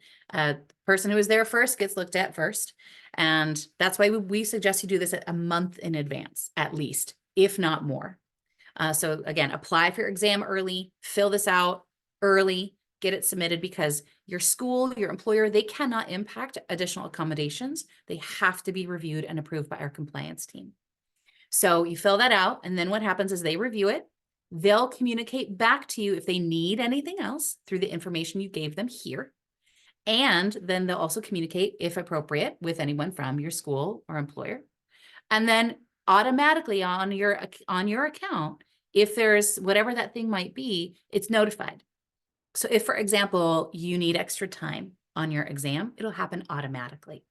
Person who is there first gets looked at first. And that's why we suggest you do this a month in advance, at least, if not more. So again, apply for your exam early, fill this out early, get it submitted, because your school, your employer, they cannot impact additional accommodations. They have to be reviewed and approved by our compliance team. So you fill that out, and then what happens is they review it. They'll communicate back to you if they need anything else through the information you gave them here. And then they'll also communicate, if appropriate, with anyone from your school or employer. And then automatically on your account, if there's whatever that thing might be, it's notified. So if, for example, you need extra time on your exam, it'll happen automatically.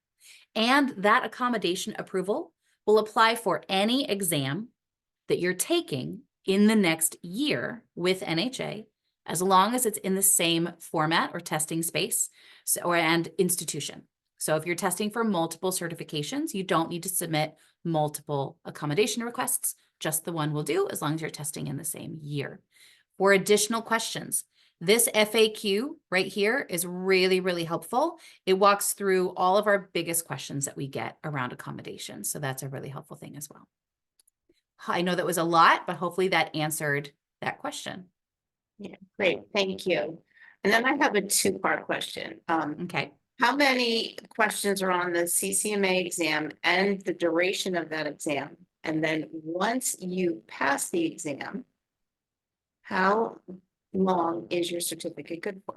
And that accommodation approval will apply for any exam that you're taking in the next year with NHA, as long as it's in the same format or testing space and institution. So if you're testing for multiple certifications, you don't need to submit multiple accommodation requests. Just the one will do, as long as you're testing in the same year. For additional questions, this FAQ right here is really, really helpful. It walks through all of our biggest questions that we get around accommodations. So that's a really helpful thing as well. I know that was a lot, but hopefully that answered that question. Yeah, great, thank you. And then I have a two-part question. Okay. How many questions are on the CCMA exam and the duration of that exam? And then once you pass the exam, how long is your certificate good for?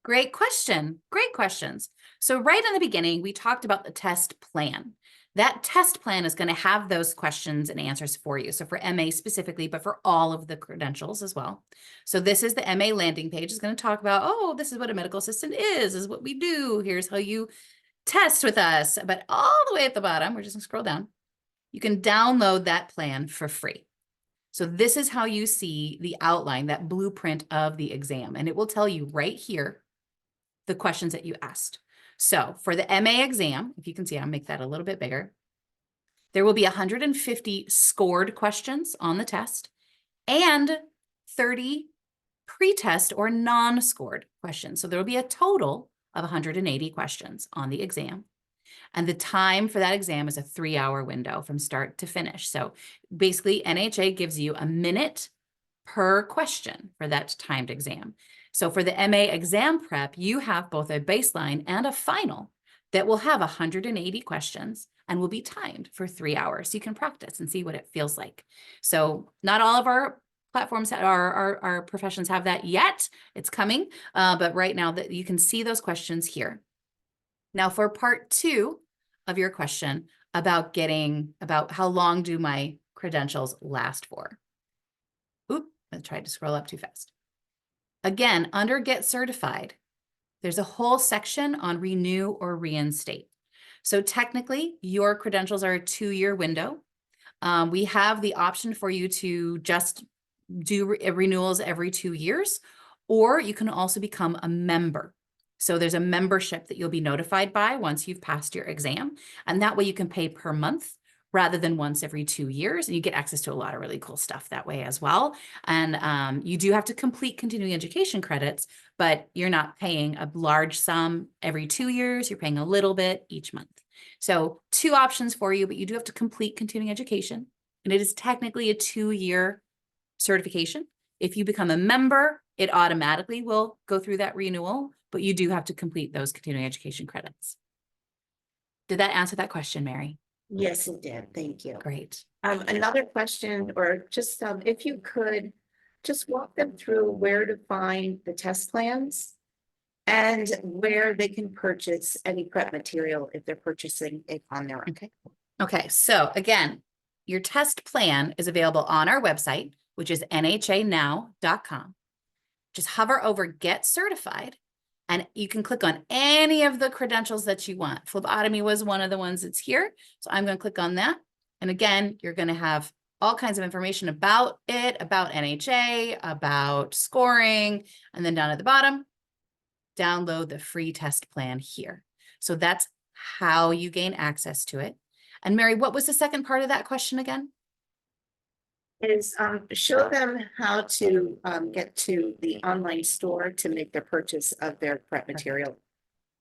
Great question. Great questions. So right in the beginning, we talked about the test plan. That test plan is going to have those questions and answers for you. So for MA specifically, but for all of the credentials as well. So this is the MA landing page. It's going to talk about, oh, this is what a medical assistant is what we do. Here's how you test with us. But all the way at the bottom, we're just going to scroll down. You can download that plan for free. So this is how you see the outline, that blueprint of the exam. And it will tell you right here the questions that you asked. So for the MA exam, if you can see, I'll make that a little bit bigger. There will be 150 scored questions on the test and 30 pre-test or non-scored questions. So there will be a total of 180 questions on the exam. And the time for that exam is a 3-hour window from start to finish. So basically, NHA gives you a minute per question for that timed exam. So for the MA exam prep, you have both a baseline and a final that will have 180 questions and will be timed for 3 hours. So you can practice and see what it feels like. So not all of our platforms, our professions have that yet. It's coming, but right now that you can see those questions here. Now for part 2 of your question about how long do my credentials last for? Oop, I tried to scroll up too fast. Again, under Get Certified, there's a whole section on renew or reinstate. So technically, your credentials are a 2-year window. We have the option for you to just do renewals every 2 years, or you can also become a member. So there's a membership that you'll be notified by once you've passed your exam. And that way you can pay per month rather than once every 2 years. And you get access to a lot of really cool stuff that way as well. And you do have to complete continuing education credits, but you're not paying a large sum every 2 years. You're paying a little bit each month. So 2 options for you, but you do have to complete continuing education. And it is technically a 2-year certification. If you become a member, it automatically will go through that renewal, but you do have to complete those continuing education credits. Did that answer that question, Mary? Yes, it did. Thank you. Great. Another question, or just if you could just walk them through where to find the test plans and where they can purchase any prep material if they're purchasing it on their own. Okay. Okay. So again, your test plan is available on our website, which is nhanow.com. Just hover over Get Certified, and you can click on any of the credentials that you want. Phlebotomy was one of the ones that's here. So I'm going to click on that. And again, you're going to have all kinds of information about it, about NHA, about scoring, and then down at the bottom, download the free test plan here. So that's how you gain access to it. And Mary, what was the second part of that question again? is show them how to get to the online store to make their purchase of their prep material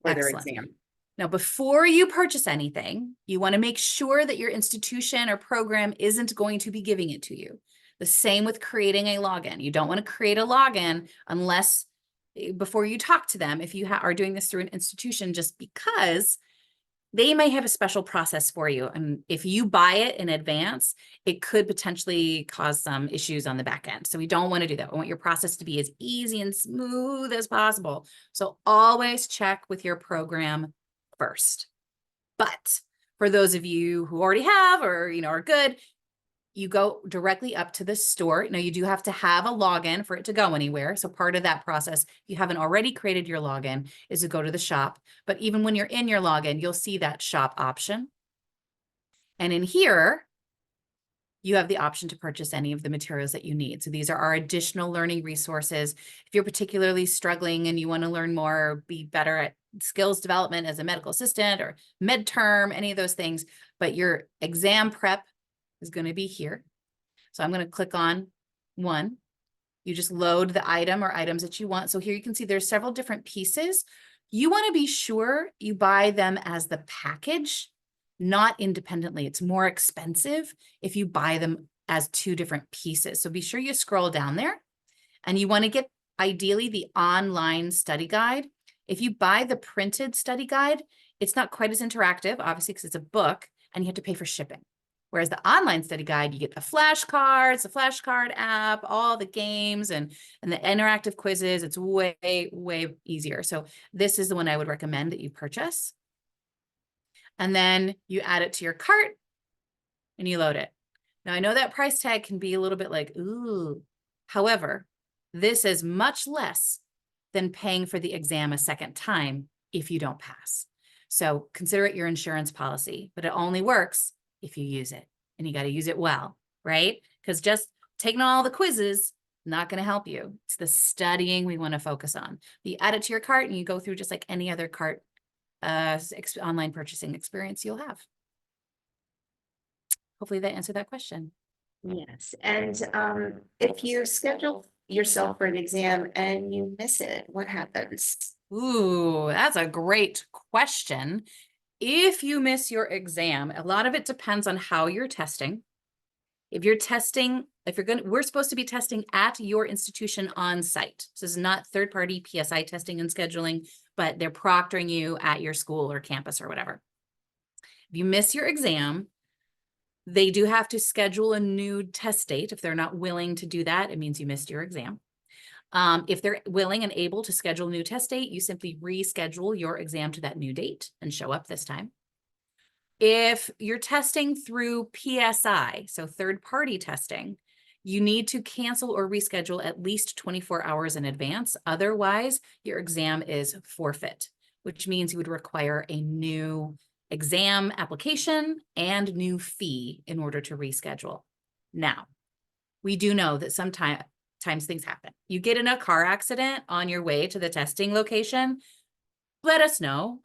for their Excellent. exam. Now, before you purchase anything, you want to make sure that your institution or program isn't going to be giving it to you. The same with creating a login. You don't want to create a login unless before you talk to them, if you are doing this through an institution, just because they may have a special process for you. And if you buy it in advance, it could potentially cause some issues on the back end. So we don't want to do that. We want your process to be as easy and smooth as possible. So always check with your program first. But for those of you who already have or are good, you go directly up to the store. Now, you do have to have a login for it to go anywhere. So part of that process, if you haven't already created your login, is to go to the shop. But even when you're in your login, you'll see that shop option. And in here, you have the option to purchase any of the materials that you need. So these are our additional learning resources. If you're particularly struggling and you want to learn more, be better at skills development as a medical assistant or midterm, any of those things, but your exam prep is going to be here. So I'm going to click on one. You just load the item or items that you want. So here you can see there's several different pieces. You want to be sure you buy them as the package, not independently. It's more expensive if you buy them as two different pieces. So be sure you scroll down there, and you want to get ideally the online study guide. If you buy the printed study guide, it's not quite as interactive, obviously, because it's a book and you have to pay for shipping. Whereas the online study guide, you get the flashcards, the flashcard app, all the games and the interactive quizzes. It's way, way easier. So this is the one I would recommend that you purchase. And then you add it to your cart and you load it. Now, I know that price tag can be a little bit like, ooh. However, this is much less than paying for the exam a second time if you don't pass. So consider it your insurance policy, but it only works if you use it, and you got to use it well, right? Because just taking all the quizzes, not going to help you. It's the studying we want to focus on. You add it to your cart and you go through just like any other cart online purchasing experience you'll have. Hopefully that answered that question. Yes, and if you schedule yourself for an exam and you miss it, what happens? Ooh, that's a great question. If you miss your exam, a lot of it depends on how you're testing. If you're testing, we're supposed to be testing at your institution on site. This is not third-party PSI testing and scheduling, but they're proctoring you at your school or campus or whatever. If you miss your exam, they do have to schedule a new test date. If they're not willing to do that, it means you missed your exam. If they're willing and able to schedule a new test date, you simply reschedule your exam to that new date and show up this time. If you're testing through PSI, so third-party testing, you need to cancel or reschedule at least 24 hours in advance. Otherwise, your exam is forfeit, which means you would require a new exam application and new fee in order to reschedule. Now, we do know that sometimes things happen. You get in a car accident on your way to the testing location, let us know.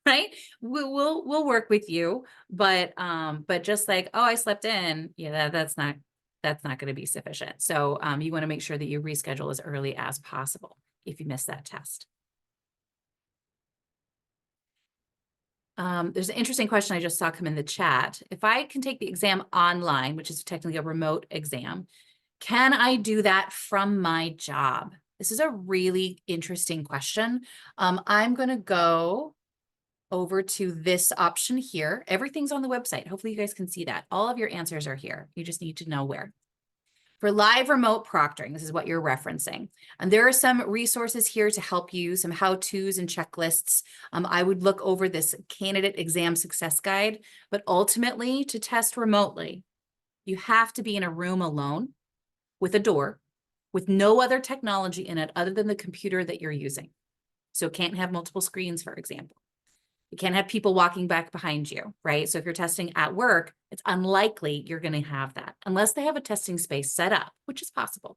Right? We'll work with you, but just like, oh, I slept in, yeah, that's not going to be sufficient. So you want to make sure that you reschedule as early as possible if you miss that test. There's an interesting question I just saw come in the chat. If I can take the exam online, which is technically a remote exam, can I do that from my job? This is a really interesting question. I'm going to go over to this option here. Everything's on the website. Hopefully you guys can see that. All of your answers are here. You just need to know where. For live remote proctoring, this is what you're referencing. And there are some resources here to help you, some how-tos and checklists. I would look over this candidate exam success guide, but ultimately to test remotely, you have to be in a room alone with a door, with no other technology in it other than the computer that you're using. So it can't have multiple screens, for example. You can't have people walking back behind you, right? So if you're testing at work, it's unlikely you're going to have that unless they have a testing space set up, which is possible.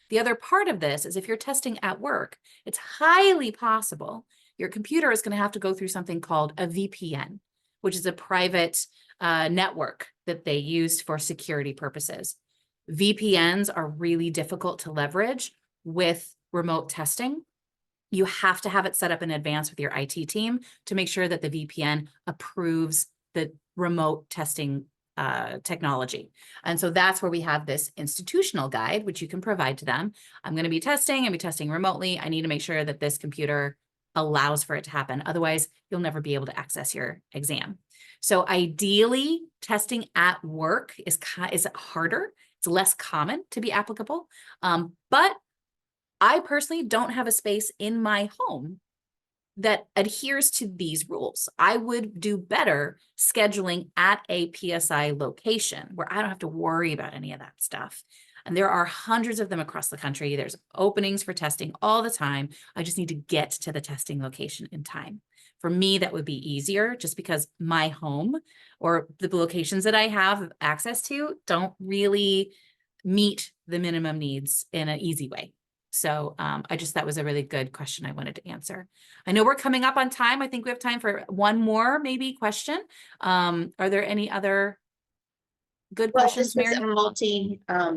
The other part of this is if you're testing at work, it's highly possible your computer is going to have to go through something called a VPN, which is a private network that they use for security purposes. VPNs are really difficult to leverage with remote testing. You have to have it set up in advance with your IT team to make sure that the VPN approves the remote testing technology. And so that's where we have this institutional guide, which you can provide to them. I'm going to be testing remotely. I need to make sure that this computer allows for it to happen. Otherwise, you'll never be able to access your exam. So ideally, testing at work is harder. It's less common to be applicable. But I personally don't have a space in my home that adheres to these rules. I would do better scheduling at a PSI location where I don't have to worry about any of that stuff. And there are hundreds of them across the country. There's openings for testing all the time. I just need to get to the testing location in time. For me, that would be easier just because my home or the locations that I have access to don't really meet the minimum needs in an easy way. So that was a really good question I wanted to answer. I know we're coming up on time. I think we have time for one more maybe question. Are there any other good Well, questions, this is Mary? a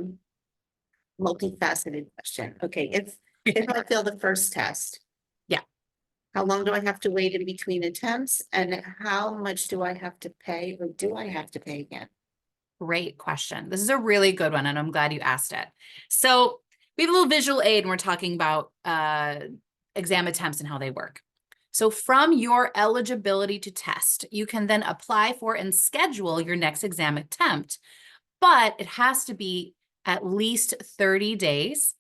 multifaceted question. Okay, if I fail the first test. Yeah. How long do I have to wait in between attempts, and how much do I have to pay, or do I have to pay again? Great question. This is a really good one, and I'm glad you asked it. So we have a little visual aid when we're talking about exam attempts and how they work. So from your eligibility to test, you can then apply for and schedule your next exam attempt, but it has to be at least 30 days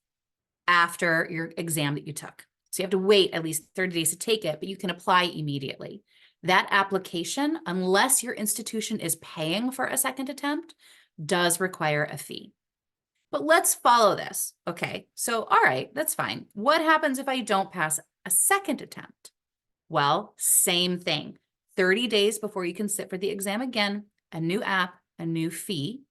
after your exam that you took. So you have to wait at least 30 days to take it, but you can apply immediately. That application, unless your institution is paying for a second attempt, does require a fee. But let's follow this. Okay, so all right, that's fine. What happens if I don't pass a second attempt? Well, same thing. 30 days before you can sit for the exam again, a new app, a new fee.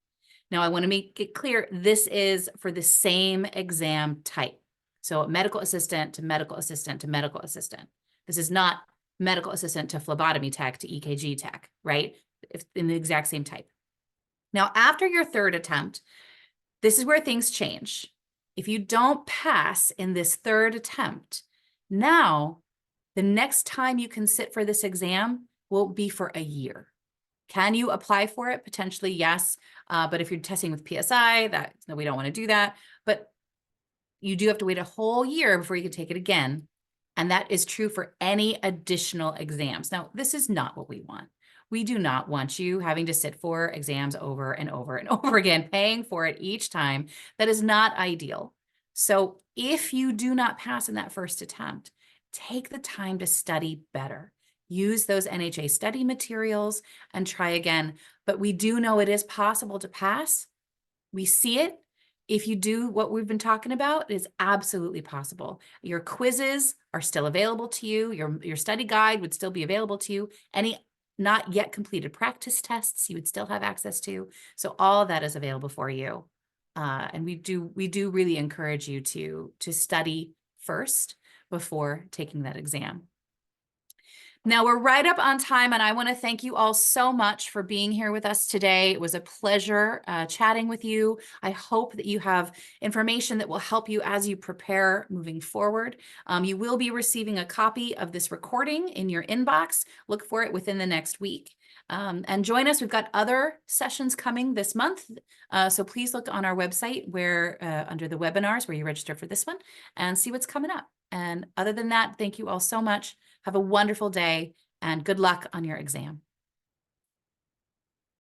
Now, I want to make it clear, this is for the same exam type. So medical assistant to medical assistant to medical assistant. This is not medical assistant to phlebotomy tech to EKG tech, right? It's in the exact same type. Now, after your third attempt, this is where things change. If you don't pass in this third attempt, now the next time you can sit for this exam will be for a year. Can you apply for it? Potentially, yes. But if you're testing with PSI, we don't want to do that. But you do have to wait a whole year before you can take it again. And that is true for any additional exams. Now, this is not what we want. We do not want you having to sit for exams over and over and over again, paying for it each time. That is not ideal. So if you do not pass in that first attempt, take the time to study better. Use those NHA study materials and try again. But we do know it is possible to pass. We see it. If you do what we've been talking about, it is absolutely possible. Your quizzes are still available to you. Your study guide would still be available to you. Any not yet completed practice tests you would still have access to. So all of that is available for you. And we do really encourage you to study first before taking that exam. Now we're right up on time, and I want to thank you all so much for being here with us today. It was a pleasure chatting with you. I hope that you have information that will help you as you prepare moving forward. You will be receiving a copy of this recording in your inbox. Look for it within the next week. And join us. We've got other sessions coming this month. So please look on our website where under the webinars where you register for this one and see what's coming up. And other than that, thank you all so much. Have a wonderful day and good luck on your exam.